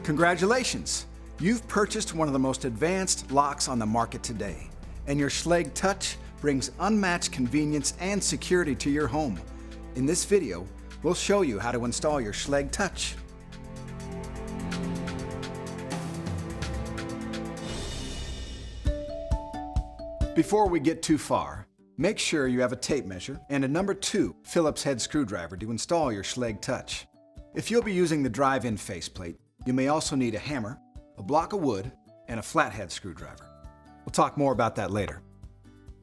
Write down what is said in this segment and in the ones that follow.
Congratulations! You've purchased one of the most advanced locks on the market today, and your Schlage Touch brings unmatched convenience and security to your home. In this video, we'll show you how to install your Schlage Touch. Before we get too far, make sure you have a tape measure and a number 2 Phillips head screwdriver to install your Schlage Touch. If you'll be using the drive-in faceplate, you may also need a hammer, a block of wood, and a flathead screwdriver. We'll talk more about that later.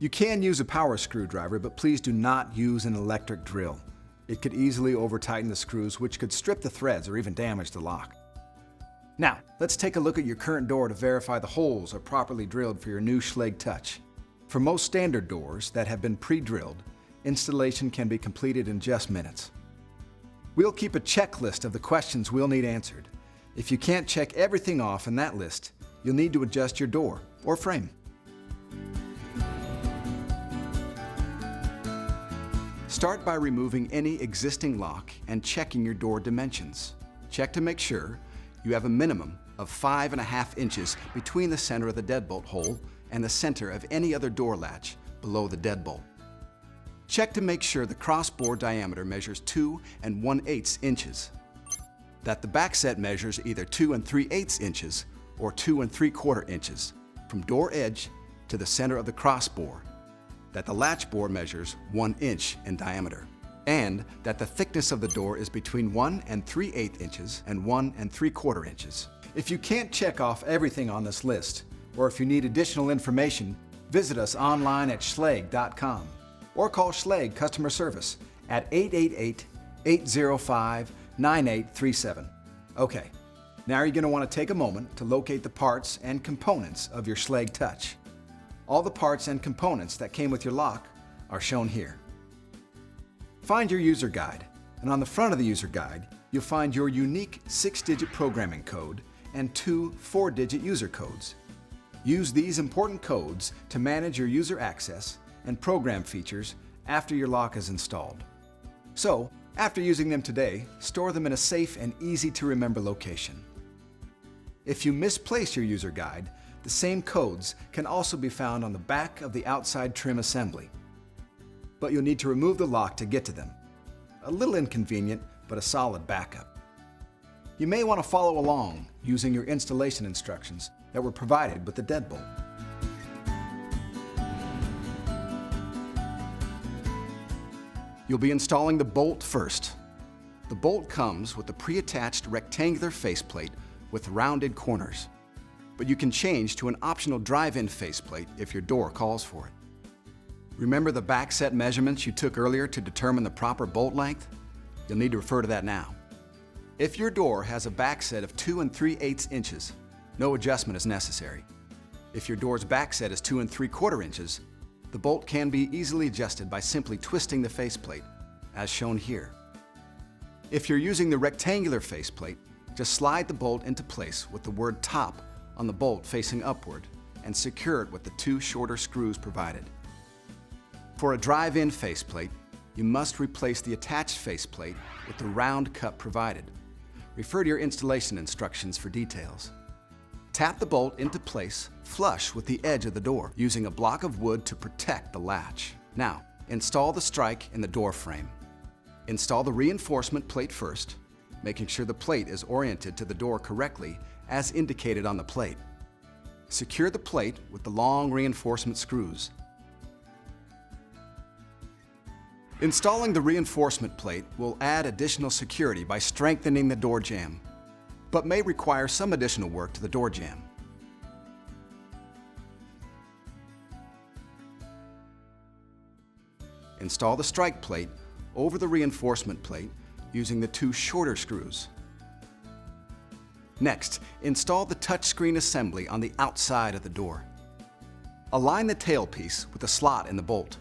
You can use a power screwdriver, but please do not use an electric drill. It could easily over-tighten the screws, which could strip the threads or even damage the lock. Now, let's take a look at your current door to verify the holes are properly drilled for your new Schlage Touch. For most standard doors that have been pre-drilled, installation can be completed in just minutes. We'll keep a checklist of the questions we'll need answered. If you can't check everything off in that list, you'll need to adjust your door or frame. Start by removing any existing lock and checking your door dimensions. Check to make sure you have a minimum of 5.5 inches between the center of the deadbolt hole and the center of any other door latch below the deadbolt. Check to make sure the crossbore diameter measures 2 1/8 inches, that the back set measures either 2 3/8 inches or 2 3/4 inches from door edge to the center of the crossbore, that the latch bore measures 1 inch in diameter, and that the thickness of the door is between 1 3/8 inches and 1 3/4 inches. If you can't check off everything on this list, or if you need additional information, visit us online at schlage.com or call Schlage customer service at 888-805-9837. Okay, now you're going to want to take a moment to locate the parts and components of your Schlage Touch. All the parts and components that came with your lock are shown here. Find your user guide, and on the front of the user guide, you'll find your unique 6-digit programming code and 2 4-digit user codes. Use these important codes to manage your user access and program features after your lock is installed. So, after using them today, store them in a safe and easy-to-remember location. If you misplace your user guide, the same codes can also be found on the back of the outside trim assembly. But you'll need to remove the lock to get to them. A little inconvenient, but a solid backup. You may want to follow along using your installation instructions that were provided with the deadbolt. You'll be installing the bolt first. The bolt comes with a pre-attached rectangular faceplate with rounded corners, but you can change to an optional drive-in faceplate if your door calls for it. Remember the back set measurements you took earlier to determine the proper bolt length? You'll need to refer to that now. If your door has a back set of 2 3/8 inches, no adjustment is necessary. If your door's back set is 2 3/4 inches, the bolt can be easily adjusted by simply twisting the faceplate, as shown here. If you're using the rectangular faceplate, just slide the bolt into place with the word "top" on the bolt facing upward and secure it with the 2 shorter screws provided. For a drive-in faceplate, you must replace the attached faceplate with the round cup provided. Refer to your installation instructions for details. Tap the bolt into place flush with the edge of the door, using a block of wood to protect the latch. Now, install the strike in the door frame. Install the reinforcement plate first, making sure the plate is oriented to the door correctly as indicated on the plate. Secure the plate with the long reinforcement screws. Installing the reinforcement plate will add additional security by strengthening the door jamb, but may require some additional work to the door jamb. Install the strike plate over the reinforcement plate using the 2 shorter screws. Next, install the touchscreen assembly on the outside of the door. Align the tailpiece with the slot in the bolt.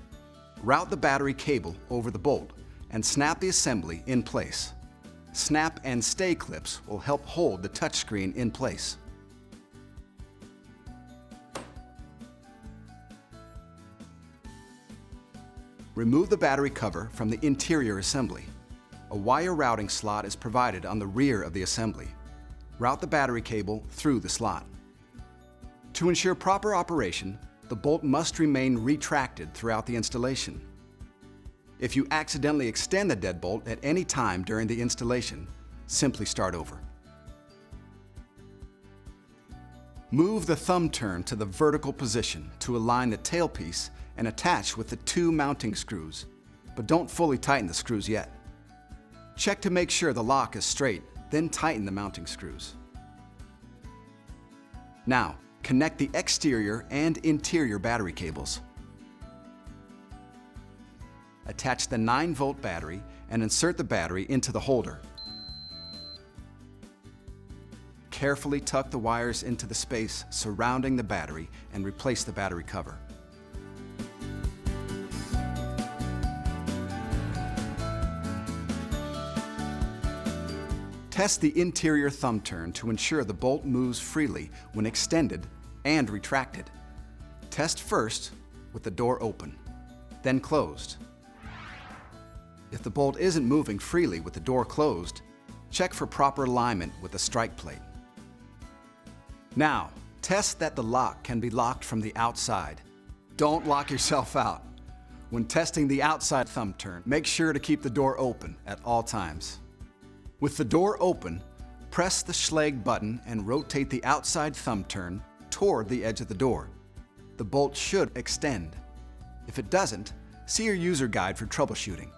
Route the battery cable over the bolt and snap the assembly in place. Snap and stay clips will help hold the touchscreen in place. Remove the battery cover from the interior assembly. A wire routing slot is provided on the rear of the assembly. route the battery cable through the slot. To ensure proper operation, the bolt must remain retracted throughout the installation. If you accidentally extend the deadbolt at any time during the installation, simply start over. Move the thumb turn to the vertical position to align the tailpiece and attach with the 2 mounting screws, but don't fully tighten the screws yet. Check to make sure the lock is straight, then tighten the mounting screws. Now, connect the exterior and interior battery cables. Attach the 9-volt battery and insert the battery into the holder. Carefully tuck the wires into the space surrounding the battery and replace the battery cover. Test the interior thumb turn to ensure the bolt moves freely when extended and retracted. Test first with the door open, then closed. If the bolt isn't moving freely with the door closed, check for proper alignment with the strike plate. Now, test that the lock can be locked from the outside. Don't lock yourself out. When testing the outside thumb turn, make sure to keep the door open at all times. With the door open, press the Schlage button and rotate the outside thumb turn toward the edge of the door. The bolt should extend. If it doesn't, see your user guide for troubleshooting.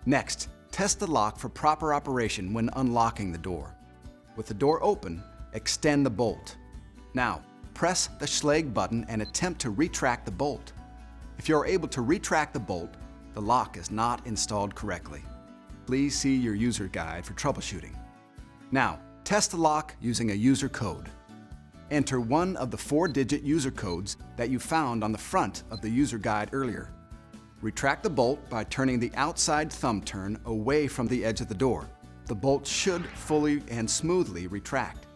Next, test the lock for proper operation when unlocking the door. With the door open, extend the bolt. Now, press the Schlage button and attempt to retract the bolt. If you are able to retract the bolt, the lock is not installed correctly. Please see your user guide for troubleshooting. Now, test the lock using a user code. Enter one of the 4-digit user codes that you found on the front of the user guide earlier. Retract the bolt by turning the outside thumb turn away from the edge of the door. The bolt should fully and smoothly retract.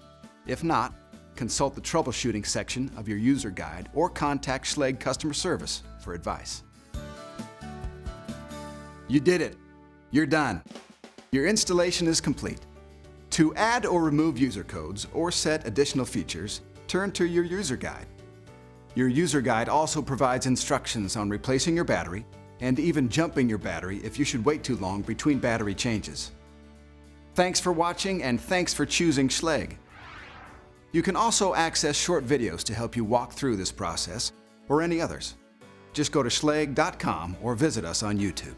If not, consult the troubleshooting section of your user guide or contact Schlage customer service for advice. You did it! You're done! Your installation is complete. To add or remove user codes or set additional features, turn to your user guide. Your user guide also provides instructions on replacing your battery and even jumping your battery if you should wait too long between battery changes. Thanks for watching and thanks for choosing Schlage. You can also access short videos to help you walk through this process or any others. Just go to schlage.com or visit us on YouTube.